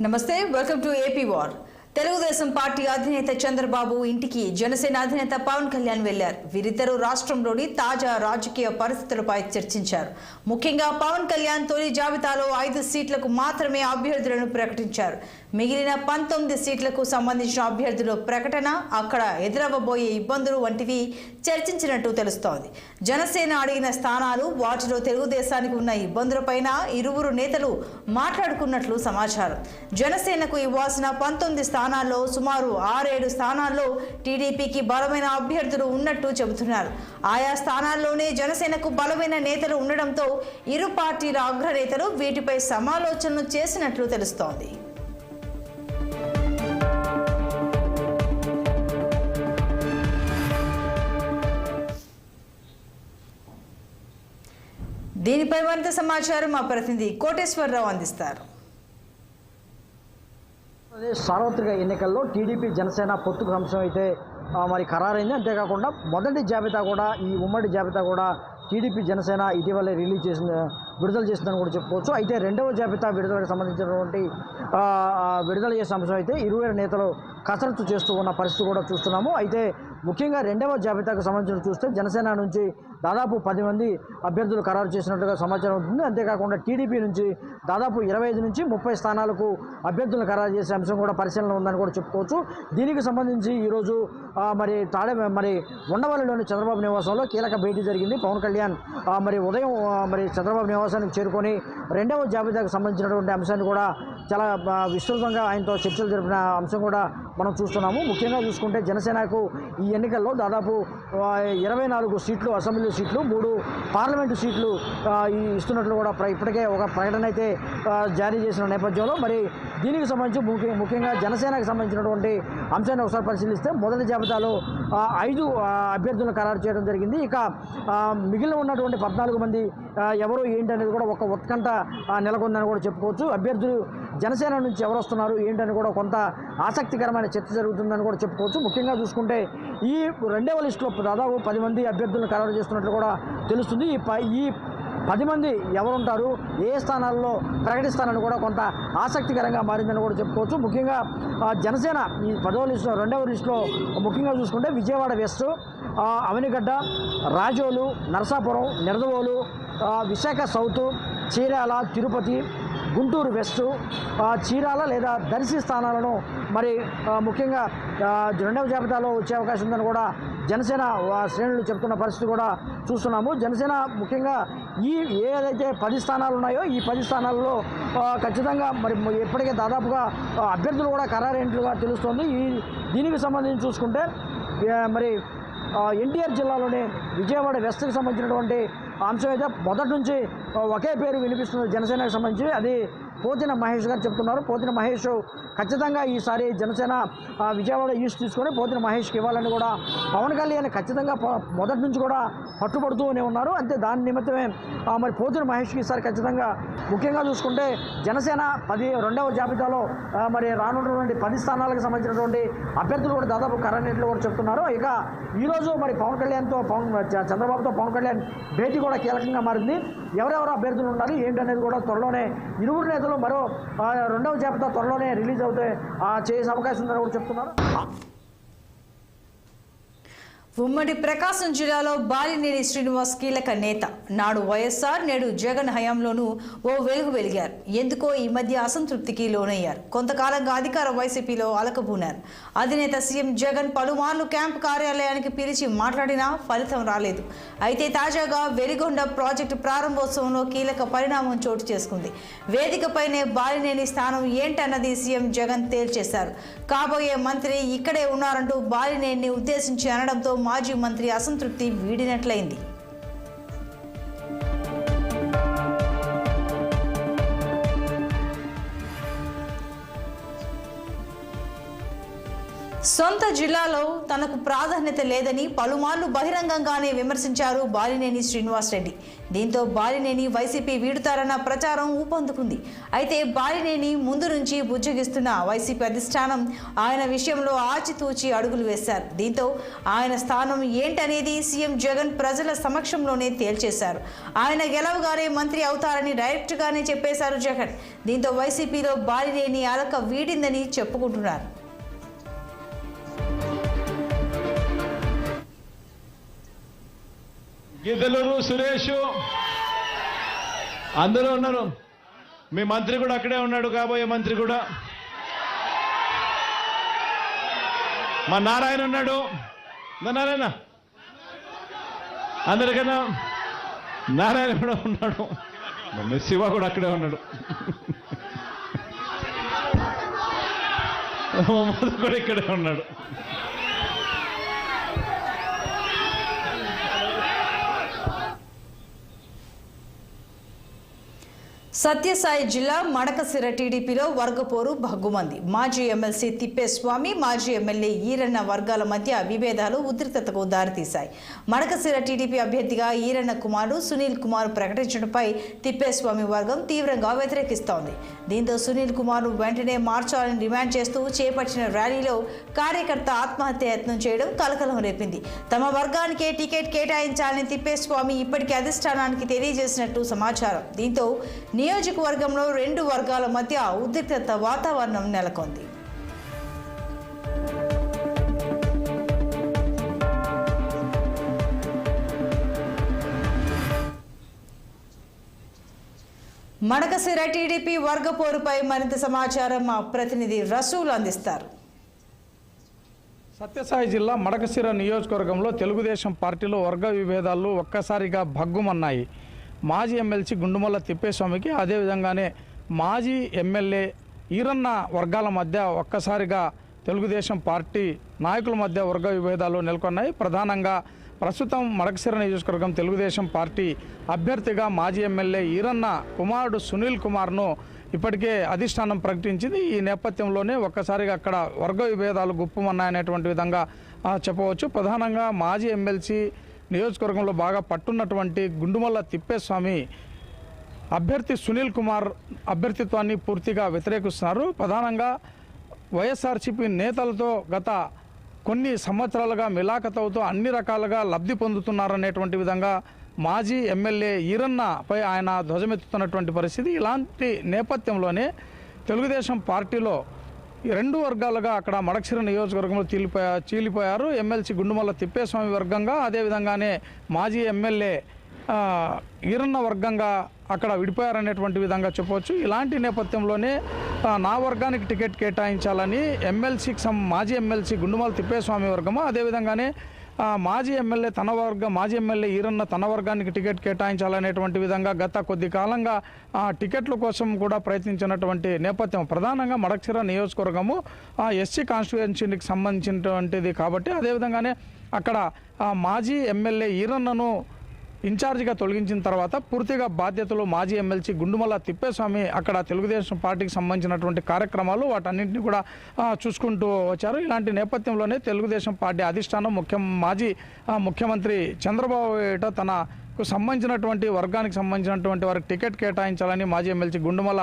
నమస్తే welcome to AP war Telugu Desam party అధినేత చంద్రబాబు ఇంటికి జనసేన అధినేత పవన్ కళ్యాణ్ వెళ్లారు. వీరిద్దరూ రాష్ట్రంలోని తాజా రాజకీయ పరిస్థితులపై చర్చించారు. ముఖ్యంగా పవన్ కళ్యాణ్ తొలి జాబితాలో 5 సీట్లకు మాత్రమే అభ్యర్థులను ప్రకటించారు. మిగిలిన 19 సీట్లకు సంబంధించిన అభ్యర్థుల ప్రకటన, అక్కడ ఎదురవ్వబోయే ఇబ్బందులు వంటివి చర్చించినట్టు తెలుస్తోంది. జనసేన అడిగిన స్థానాలు, వాటిలో తెలుగుదేశానికి ఉన్న ఇబ్బందులపైన ఇరువురు నేతలు మాట్లాడుకున్నట్లు సమాచారం. జనసేనకు ఇవ్వాల్సిన 19 స్థానాల్లో సుమారు 6-7 స్థానాల్లో టీడీపీకి బలమైన అభ్యర్థులు ఉన్నట్టు చెబుతున్నారు. ఆయా స్థానాల్లోనే జనసేనకు బలమైన నేతలు ఉండడంతో ఇరు పార్టీల అగ్రనేతలు వీటిపై సమాలోచనలు చేసినట్లు తెలుస్తోంది. దీనిపై మరింత సమాచారం మా ప్రతినిధి కోటేశ్వరరావు అందిస్తారు. సార్వత్రిక ఎన్నికల్లో టీడీపీ జనసేన పొత్తుకు అంశం అయితే మరి ఖరారైంది. అంతేకాకుండా మొదటి జాబితా కూడా, ఈ ఉమ్మడి జాబితా కూడా టీడీపీ జనసేన ఇటీవలే విడుదల చేసిందని కూడా చెప్పుకోవచ్చు. అయితే రెండవ జాబితా విడుదలకు సంబంధించినటువంటి విడుదల చేసే అంశం అయితే ఇరువురు నేతలు కసరత్తు చేస్తూ ఉన్న పరిస్థితి కూడా చూస్తున్నాము. అయితే ముఖ్యంగా రెండవ జాబితాకు సంబంధించి చూస్తే జనసేన నుంచి దాదాపు 10 మంది అభ్యర్థులు ఖరారు చేసినట్టుగా సమాచారం ఉంటుంది. అంతేకాకుండా టీడీపీ నుంచి దాదాపు 25 నుంచి 30 స్థానాలకు అభ్యర్థులను ఖరారు చేసే అంశం కూడా పరిశీలన ఉందని కూడా చెప్పుకోవచ్చు. దీనికి సంబంధించి ఈరోజు మరి ఉండవల్లిలోని చంద్రబాబు నివాసంలో కీలక భేటీ జరిగింది. పవన్ కళ్యాణ్ ఉదయం చంద్రబాబు నివాసానికి చేరుకొని రెండవ జాబితాకు సంబంధించినటువంటి అంశాన్ని కూడా చాలా విస్తృతంగా ఆయనతో చర్చలు జరిపిన అంశం కూడా మనం చూస్తున్నాము. ముఖ్యంగా చూసుకుంటే జనసేనకు ఈ ఎన్నికల్లో దాదాపు 24 సీట్లు, అసెంబ్లీ సీట్లు, 3 పార్లమెంటు సీట్లు ఇస్తున్నట్లు కూడా ఇప్పటికే ఒక ప్రకటన అయితే జారీ చేసిన నేపథ్యంలో మరి దీనికి సంబంధించి ముఖ్యంగా జనసేనకు సంబంధించినటువంటి అంశాన్ని ఒకసారి పరిశీలిస్తే మొదటి జాబితాలో 5 అభ్యర్థులను ఖరారు చేయడం జరిగింది. ఇక మిగిలిన ఉన్నటువంటి 14 మంది ఎవరు ఏంటి అనేది కూడా ఒక ఉత్కంఠ నెలకొందని కూడా చెప్పుకోవచ్చు. అభ్యర్థులు జనసేన నుంచి ఎవరు వస్తున్నారు ఏంటని కూడా కొంత ఆసక్తికరమైన చర్చ జరుగుతుందని కూడా చెప్పుకోవచ్చు. ముఖ్యంగా చూసుకుంటే ఈ రెండవ లిస్టులో దాదాపు 10 మంది అభ్యర్థులను ఖరారు చేస్తున్నట్లు కూడా తెలుస్తుంది. ఈ 10 మంది ఎవరుంటారు, ఏ స్థానాల్లో ప్రకటిస్తారని కూడా కొంత ఆసక్తికరంగా మారిందని కూడా చెప్పుకోవచ్చు. ముఖ్యంగా జనసేన ఈ 10వ లిస్టులో, రెండవ లిస్టులో ముఖ్యంగా చూసుకుంటే Vijayawada west, Avanigadda, Razole, Narasapuram, Nidadavolu, Visakha south, Chirala, Tirupati, Guntur west, Chirala లేదా దర్శి స్థానాలను మరి ముఖ్యంగా రెండవ జాబితాలో వచ్చే అవకాశం ఉందని కూడా జనసేన శ్రేణులు చెప్తున్న పరిస్థితి కూడా చూస్తున్నాము. జనసేన ముఖ్యంగా ఏదైతే 10 స్థానాలు ఉన్నాయో ఈ 10 స్థానాల్లో ఖచ్చితంగా మరి ఇప్పటికే దాదాపుగా అభ్యర్థులు కూడా ఖరారైనట్లుగా తెలుస్తోంది. దీనికి సంబంధించి చూసుకుంటే మరి ఎన్టీఆర్ జిల్లాలోని విజయవాడ వెస్ట్కి సంబంధించినటువంటి అంశం అయితే మొదటి నుంచి ఒకే పేరు వినిపిస్తుంది జనసేనకు సంబంధించి. అది పోతిన మహేష్ గారు చెప్తున్నారు. పోతిన మహేష్ ఖచ్చితంగా ఈసారి జనసేన విజయవాడ ఈస్ట్ తీసుకొని పోతిన మహేష్కి ఇవ్వాలని కూడా పవన్ కళ్యాణ్ ఖచ్చితంగా మొదటి నుంచి కూడా పట్టుబడుతూనే ఉన్నారు. అంతే దాని నిమిత్తమే మరి పోతిన మహేష్కి ఈసారి ఖచ్చితంగా ముఖ్యంగా చూసుకుంటే జనసేన రెండవ జాబితాలో మరి రానున్నటువంటి 10 స్థానాలకు సంబంధించినటువంటి అభ్యర్థులు కూడా దాదాపు ఖరారైనట్లు కూడా చెప్తున్నారు. ఇక ఈరోజు మరి చంద్రబాబుతో పవన్ కళ్యాణ్ భేటీ కూడా కీలకంగా మారింది. ఎవరెవరు అభ్యర్థులు ఉన్నారు ఏంటనేది కూడా త్వరలోనే ఇరువురు నేతలు మరో రెండవ జాబితా త్వరలోనే రిలీజ్ అవుతే చేసే అవకాశం ఉందని కూడా చెప్తున్నారు. ఉమ్మడి ప్రకాశం జిల్లాలో బాలినేని శ్రీనివాస్ కీలక నేత. నాడు వైఎస్ఆర్, నేడు జగన్ హయాంలోనూ ఓ వెలుగు వెలిగారు. ఎందుకో ఈ మధ్య అసంతృప్తికి లోనయ్యారు. కొంతకాలంగా అధికార వైసీపీలో అలకబూనారు. అధినేత సీఎం జగన్ పలుమార్లు క్యాంపు కార్యాలయానికి పిలిచి మాట్లాడినా ఫలితం రాలేదు. అయితే తాజాగా వెలిగొండ ప్రాజెక్టు ప్రారంభోత్సవంలో కీలక పరిణామం చోటు చేసుకుంది. వేదికపైనే బాలినేని స్థానం ఏంటన్నది సీఎం జగన్ తేల్చేశారు. కాబోయే మంత్రి ఇక్కడే ఉన్నారంటూ బాలినేని ఉద్దేశించి అనడంతో మాజీ మంత్రి అసంతృప్తి వీడినట్లయింది. సొంత జిల్లాలో తనకు ప్రాధాన్యత లేదని పలుమార్లు బహిరంగంగానే విమర్శించారు బాలినేని శ్రీనివాసరెడ్డి. దీంతో బాలినేని వైసీపీ వీడుతారన్న ప్రచారం ఊపందుకుంది. అయితే బాలినేని ముందు నుంచి బుజ్జగిస్తున్న వైసీపీ అధిష్టానం ఆయన విషయంలో ఆచితూచి అడుగులు వేశారు. దీంతో ఆయన స్థానం ఏంటనేది సీఎం జగన్ ప్రజల సమక్షంలోనే తేల్చేశారు. ఆయన గెలవగానే మంత్రి అవుతారని డైరెక్ట్గానే చెప్పేశారు జగన్. దీంతో వైసీపీలో బాలినేని అలక వీడిందని చెప్పుకుంటున్నారు. గిద్దలూరు సురేష్ అందరూ ఉన్నారు. మీ మంత్రి కూడా అక్కడే ఉన్నాడు, కాబోయే మంత్రి కూడా. మా నారాయణ ఉన్నాడు, నారాయణ అందరికన్నా నారాయణ కూడా ఉన్నాడు. శివ కూడా అక్కడే ఉన్నాడు. కూడా ఇక్కడే ఉన్నాడు. సత్యసాయి జిల్లా మడకసిర టీడీపీలో వర్గపోరు భగ్గుమంది. మాజీ ఎమ్మెల్సీ తిప్పేస్వామి, మాజీ ఎమ్మెల్యే ఈరన్న వర్గాల మధ్య విభేదాలు ఉద్రిక్తతకు దారితీశాయి. మడకసిర టీడీపీ అభ్యర్థిగా ఈరన్న కుమారుడు సునీల్ కుమార్ ప్రకటించడంపై తిప్పేస్వామి వర్గం తీవ్రంగా వ్యతిరేకిస్తోంది. దీంతో సునీల్ కుమార్ వెంటనే మార్చాలని డిమాండ్ చేస్తూ చేపట్టిన ర్యాలీలో కార్యకర్త ఆత్మహత్య యత్నం చేయడం కలకలం రేపింది. తమ వర్గానికే టికెట్ కేటాయించాలని తిప్పేస్వామి ఇప్పటికే అధిష్టానానికి తెలియజేసినట్టు సమాచారం. దీంతో నియోజకవర్గంలో రెండు వర్గాల మధ్య ఉద్రిక్తత వాతావరణం నెలకొంది. మడకసిర టీడీపీ వర్గపోరుపై మరింత సమాచారం మా ప్రతినిధి రసూల్ అందిస్తారు. సత్యసాయి జిల్లా మడకసిర నియోజకవర్గంలో తెలుగుదేశం పార్టీలో వర్గ విభేదాలు ఒక్కసారిగా భగ్గుమన్నాయి. మాజీ ఎమ్మెల్సీ గుండుమల్ల తిప్పేస్వామికి, అదేవిధంగానే మాజీ ఎమ్మెల్యే ఈరన్న వర్గాల మధ్య ఒక్కసారిగా తెలుగుదేశం పార్టీ నాయకుల మధ్య వర్గ విభేదాలు నెలకొన్నాయి. ప్రధానంగా ప్రస్తుతం మడకసిర నియోజకవర్గం తెలుగుదేశం పార్టీ అభ్యర్థిగా మాజీ ఎమ్మెల్యే ఈరన్న కుమారుడు సునీల్ కుమార్ను ఇప్పటికే అధిష్టానం ప్రకటించింది. ఈ నేపథ్యంలోనే ఒక్కసారిగా అక్కడ వర్గ విభేదాలు గుప్పుమన్నాయనేటువంటి విధంగా చెప్పవచ్చు. ప్రధానంగా మాజీ ఎమ్మెల్సీ నియోజకవర్గంలో బాగా పట్టున్నటువంటి గుండుమల్ల తిప్పేస్వామి అభ్యర్థి సునీల్ కుమార్ అభ్యర్థిత్వాన్ని పూర్తిగా వ్యతిరేకిస్తున్నారు. ప్రధానంగా వైఎస్ఆర్సీపీ నేతలతో గత కొన్ని సంవత్సరాలుగా మిలాఖతవుతూ అన్ని రకాలుగా లబ్ధి పొందుతున్నారనేటువంటి విధంగా మాజీ ఎమ్మెల్యే ఈరన్నపై ఆయన ధ్వజమెత్తుతున్నటువంటి పరిస్థితి. ఇలాంటి నేపథ్యంలోనే తెలుగుదేశం పార్టీలో రెండు వర్గాలుగా అక్కడ మడకసిర నియోజకవర్గంలో చీలిపోయారు. ఎమ్మెల్సీ గుండుమల్ల తిప్పేస్వామి వర్గంగా, అదేవిధంగానే మాజీ ఎమ్మెల్యే ఈరన్న వర్గంగా అక్కడ విడిపోయారనేటువంటి విధంగా చెప్పవచ్చు. ఇలాంటి నేపథ్యంలోనే నా వర్గానికి టికెట్ కేటాయించాలని మాజీ ఎమ్మెల్సీ గుండుమల్ల తిప్పేస్వామి వర్గము, అదేవిధంగానే మాజీ ఎమ్మెల్యే ఈరన్న తన వర్గానికి టికెట్ కేటాయించాలనేటువంటి విధంగా గత కొద్ది కాలంగా టికెట్ల కోసం కూడా ప్రయత్నించినటువంటి నేపథ్యం. ప్రధానంగా మడకసిర నియోజకవర్గము ఎస్సీ కాన్స్టిట్యుయెన్సీకి సంబంధించినటువంటిది కాబట్టి, అదేవిధంగానే అక్కడ మాజీ ఎమ్మెల్యే ఈరన్నను ఇన్ఛార్జిగా తొలగించిన తర్వాత పూర్తిగా బాధ్యతలు మాజీ ఎమ్మెల్సీ గుండుమల్ల తిప్పేస్వామి అక్కడ తెలుగుదేశం పార్టీకి సంబంధించినటువంటి కార్యక్రమాలు వాటన్నింటినీ కూడా చూసుకుంటూ వచ్చారు. ఇలాంటి నేపథ్యంలోనే తెలుగుదేశం పార్టీ అధిష్టానం మాజీ ముఖ్యమంత్రి చంద్రబాబు తనకు సంబంధించినటువంటి వర్గానికి సంబంధించినటువంటి వారికి టికెట్ కేటాయించాలని మాజీ ఎమ్మెల్సీ గుండుమల్ల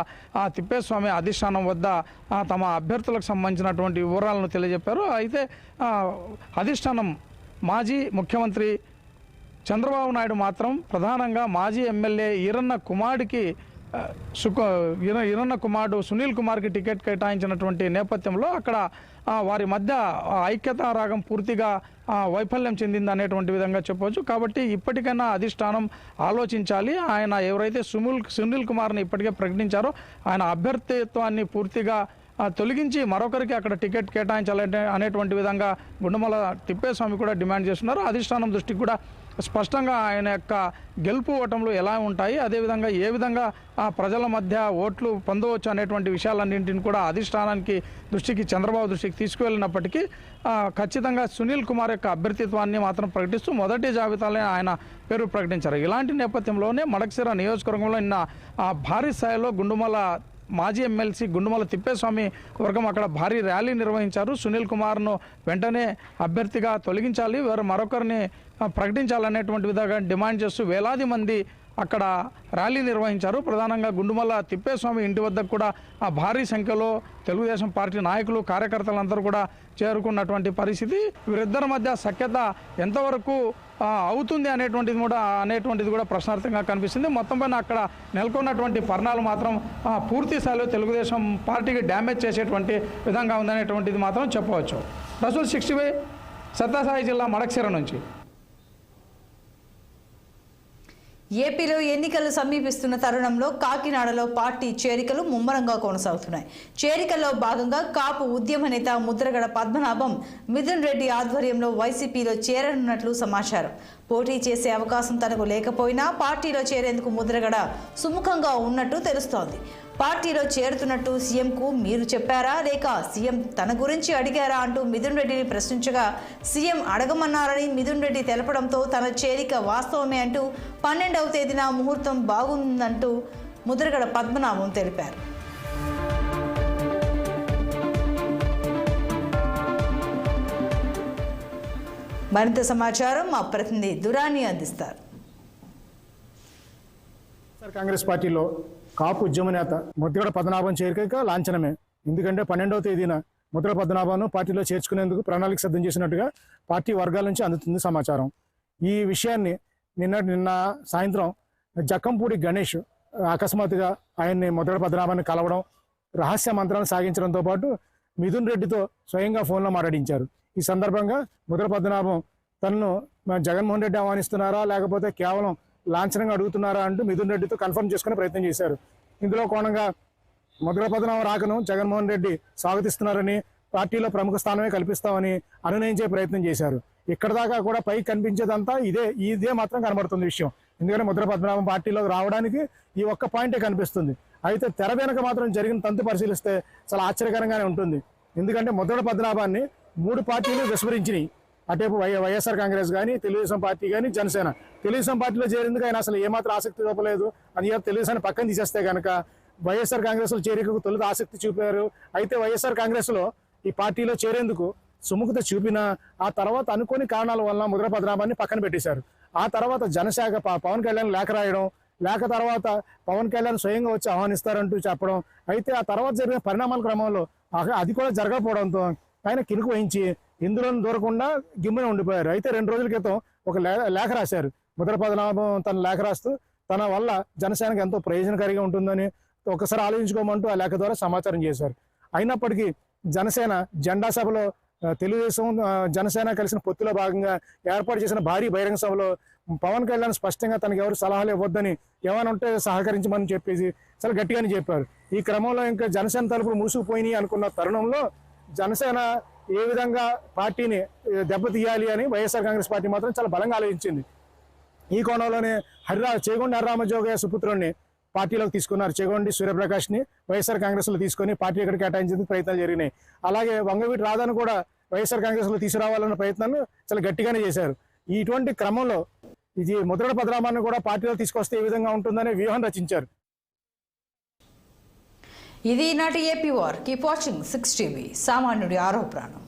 తిప్పేస్వామి అధిష్టానం వద్ద తమ అభ్యర్థులకు సంబంధించినటువంటి వివరాలను తెలియజెప్పారు. అయితే అధిష్టానం మాజీ ముఖ్యమంత్రి చంద్రబాబు నాయుడు మాత్రం ప్రధానంగా మాజీ ఎమ్మెల్యే ఈరన్న కుమారుడు సునీల్ కుమార్కి టికెట్ కేటాయించినటువంటి నేపథ్యంలో అక్కడ వారి మధ్య ఐక్యతా రాగం పూర్తిగా వైఫల్యం చెందింది అనేటువంటి విధంగా చెప్పవచ్చు. కాబట్టి ఇప్పటికైనా అధిష్టానం ఆలోచించాలి. ఆయన ఎవరైతే సునీల్ కుమార్ని ఇప్పటికే ప్రకటించారో ఆయన అభ్యర్థిత్వాన్ని పూర్తిగా తొలగించి మరొకరికి అక్కడ టికెట్ కేటాయించాలంటే అనేటువంటి విధంగా గుండుమల్ల తిప్పేస్వామి కూడా డిమాండ్ చేస్తున్నారు. అధిష్టానం దృష్టికి కూడా స్పష్టంగా ఆయన యొక్క గెలుపు ఓటములు ఎలా ఉంటాయి, అదేవిధంగా ఏ విధంగా ప్రజల మధ్య ఓట్లు పొందవచ్చు అనేటువంటి విషయాలన్నింటిని కూడా అధిష్టానానికి చంద్రబాబు దృష్టికి తీసుకువెళ్ళినప్పటికీ ఖచ్చితంగా సునీల్ కుమార్ యొక్క అభ్యర్థిత్వాన్ని మాత్రం ప్రకటిస్తూ మొదటి జాబితాలో ఆయన పేరు ప్రకటించారు. ఇలాంటి నేపథ్యంలోనే మడకసిర నియోజకవర్గంలో నిన్న భారీ స్థాయిలో గుండుమల్ల మాజీ ఎమ్మెల్సీ గుండుమల తిప్పేస్వామి వర్గం అక్కడ భారీ ర్యాలీ నిర్వహించారు. సునీల్ కుమార్ను వెంటనే అభ్యర్థిగా తొలగించాలి, మరొకరిని ప్రకటించాలనేటువంటి విధంగా డిమాండ్ చేస్తూ వేలాది మంది అక్కడ ర్యాలీ నిర్వహించారు. ప్రధానంగా గుండుమల తిప్పేస్వామి ఇంటి వద్దకు కూడా భారీ సంఖ్యలో తెలుగుదేశం పార్టీ నాయకులు కార్యకర్తలందరూ కూడా చేరుకున్నటువంటి పరిస్థితి. వీరిద్దరి మధ్య సఖ్యత ఎంతవరకు అవుతుంది అనేటువంటిది కూడా ప్రశ్నార్థంగా కనిపిస్తుంది. మొత్తం పైన అక్కడ నెలకొన్నటువంటి పరిణామాలు మాత్రం పూర్తి స్థాయిలో తెలుగుదేశం పార్టీకి డ్యామేజ్ చేసేటువంటి విధంగా ఉందనేటువంటిది మాత్రం చెప్పవచ్చు. రసూల్ 60 సత్యసాయి జిల్లా మడక్సిర నుంచి. ఏపీలో ఎన్నికలు సమీపిస్తున్న తరుణంలో కాకినాడలో పార్టీ చేరికలు ముమ్మరంగా కొనసాగుతున్నాయి. చేరికల్లో భాగంగా కాపు ఉద్యమ నేత ముద్రగడ పద్మనాభం మిథున్ రెడ్డి ఆధ్వర్యంలో వైసీపీలో చేరనున్నట్లు సమాచారం. పోటీ చేసే అవకాశం తనకు లేకపోయినా పార్టీలో చేరేందుకు ముద్రగడ సుముఖంగా ఉన్నట్టు తెలుస్తోంది. పార్టీలో చేరుతున్నట్టు సీఎంకు మీరు చెప్పారా లేక సీఎం తన గురించి అడిగారా అంటూ మిథున్ రెడ్డిని ప్రశ్నించగా సీఎం అడగమన్నారని మిథున్ రెడ్డి తెలపడంతో తన చేరిక వాస్తవమే అంటూ 12వ తేదీన ముహూర్తం బాగుందంటూ ముద్రగడ పద్మనాభం తెలిపారు. మరింత సమాచారం మా ప్రతినిధి దురాని అందిస్తారు. కాంగ్రెస్ పార్టీలో కాపు ఉద్యమ నేత ముద్రగడ పద్మనాభం చేరిక లాంఛనమే. ఎందుకంటే 12వ తేదీన ముద్రగడ పద్మనాభంను పార్టీలో చేర్చుకునేందుకు ప్రణాళిక సిద్ధం చేసినట్టుగా పార్టీ వర్గాల నుంచి అందుతుంది సమాచారం. ఈ విషయాన్ని నిన్న సాయంత్రం జక్కంపూడి గణేష్ అకస్మాత్తుగా ఆయన్ని ముద్రగడ పద్మనాభాన్ని కలవడం, రహస్య మంత్రాలను సాగించడంతో పాటు మిథున్ రెడ్డితో స్వయంగా ఫోన్లో మాట్లాడించారు. ఈ సందర్భంగా ముద్రగడ పద్మనాభం తనను జగన్మోహన్ రెడ్డి ఆహ్వానిస్తున్నారా లేకపోతే కేవలం లాంఛనంగా అడుగుతున్నారా అంటూ మిథున్ రెడ్డితో కన్ఫర్మ్ చేసుకునే ప్రయత్నం చేశారు. ఇందులో కోణంగా ముద్రగడ పద్మనాభం రాకను జగన్మోహన్ రెడ్డి స్వాగతిస్తున్నారని, పార్టీలో ప్రముఖ స్థానమే కల్పిస్తామని అనునయించే ప్రయత్నం చేశారు. ఇక్కడ దాకా కూడా పైకి కనిపించేదంతా ఇదే మాత్రం కనబడుతుంది విషయం. ఎందుకంటే ముద్రగడ పద్మనాభం పార్టీలోకి రావడానికి ఈ ఒక్క పాయింటే కనిపిస్తుంది. అయితే తెర వెనక మాత్రం జరిగిన తంతు పరిశీలిస్తే చాలా ఆశ్చర్యకరంగానే ఉంటుంది. ఎందుకంటే ముద్రగడ పద్మనాభాన్ని 3 పార్టీలు విస్మరించినాయి. అటేపు వైఎస్ఆర్ కాంగ్రెస్ కానీ, తెలుగుదేశం పార్టీ కానీ, జనసేన. తెలుగుదేశం పార్టీలో చేరేందుకు ఆయన అసలు ఏమాత్రం ఆసక్తి చూపలేదు. అది తెలుగుదేశాన్ని పక్కన తీసేస్తే కనుక వైఎస్ఆర్ కాంగ్రెస్లో చేరికకు తొలుత ఆసక్తి చూపారు. అయితే వైఎస్ఆర్ కాంగ్రెస్లో ఈ పార్టీలో చేరేందుకు సుముఖత చూపిన ఆ తర్వాత అనుకోని కారణాల వల్ల ముద్రగడ పద్మనాభాన్ని పక్కన పెట్టేశారు. ఆ తర్వాత జనశాఖ పవన్ కళ్యాణ్ లేఖ రాయడం, లేఖ తర్వాత పవన్ కళ్యాణ్ స్వయంగా వచ్చి ఆహ్వానిస్తారంటూ చెప్పడం, అయితే ఆ తర్వాత జరిగిన పరిణామాల క్రమంలో అది కూడా జరగకపోవడంతో ఆయన కినుకు వహించి ఇందులోనూ దూరకుండా గిమ్మున ఉండిపోయారు. అయితే 2 రోజుల క్రితం ఒక లేఖ రాశారు. ముద్రగడ పద్మనాభం తన లేఖ రాస్తూ తన వల్ల జనసేనకు ఎంతో ప్రయోజనకారిగా ఉంటుందని ఒకసారి ఆలోచించుకోమంటూ ఆ లేఖ ద్వారా సమాచారం చేశారు. అయినప్పటికీ జనసేన జెండా సభలో తెలుగుదేశం జనసేన కలిసిన పొత్తులో భాగంగా ఏర్పాటు చేసిన భారీ బహిరంగ సభలో పవన్ కళ్యాణ్ స్పష్టంగా తనకు ఎవరు సలహాలు ఇవ్వద్దని, ఏమైనా ఉంటే సహకరించమని చెప్పేసి చాలా గట్టిగానే చెప్పారు. ఈ క్రమంలో ఇంకా జనసేన తలుపులు మూసుకుపోయినాయి అనుకున్న తరుణంలో జనసేన ఏ విధంగా పార్టీని దెబ్బతీయాలి అని వైఎస్ఆర్ కాంగ్రెస్ పార్టీ మాత్రం చాలా బలంగా ఆలోచించింది. ఈ కోణంలోనే చేగొండి హరిరామజోగయ్య సుపుత్రుడిని పార్టీలోకి తీసుకున్నారు. చేగొండి సూర్యప్రకాష్ని వైఎస్ఆర్ కాంగ్రెస్లో తీసుకొని పార్టీ ఇక్కడ కేటాయించేందుకు ప్రయత్నాలు జరిగినాయి. అలాగే వంగవీటి రాధాను కూడా వైఎస్ఆర్ కాంగ్రెస్లో తీసుకురావాలన్న ప్రయత్నాలు చాలా గట్టిగానే చేశారు. ఇటువంటి క్రమంలో ఇది ముద్రగడ పద్మనాభాన్ని కూడా పార్టీలో తీసుకొస్తే ఏ విధంగా ఉంటుందనే వ్యూహం రచించారు. ఇది నాటి AP war. Keep watching 6 TV. సామాన్యుడి ఆరో ప్రాణం.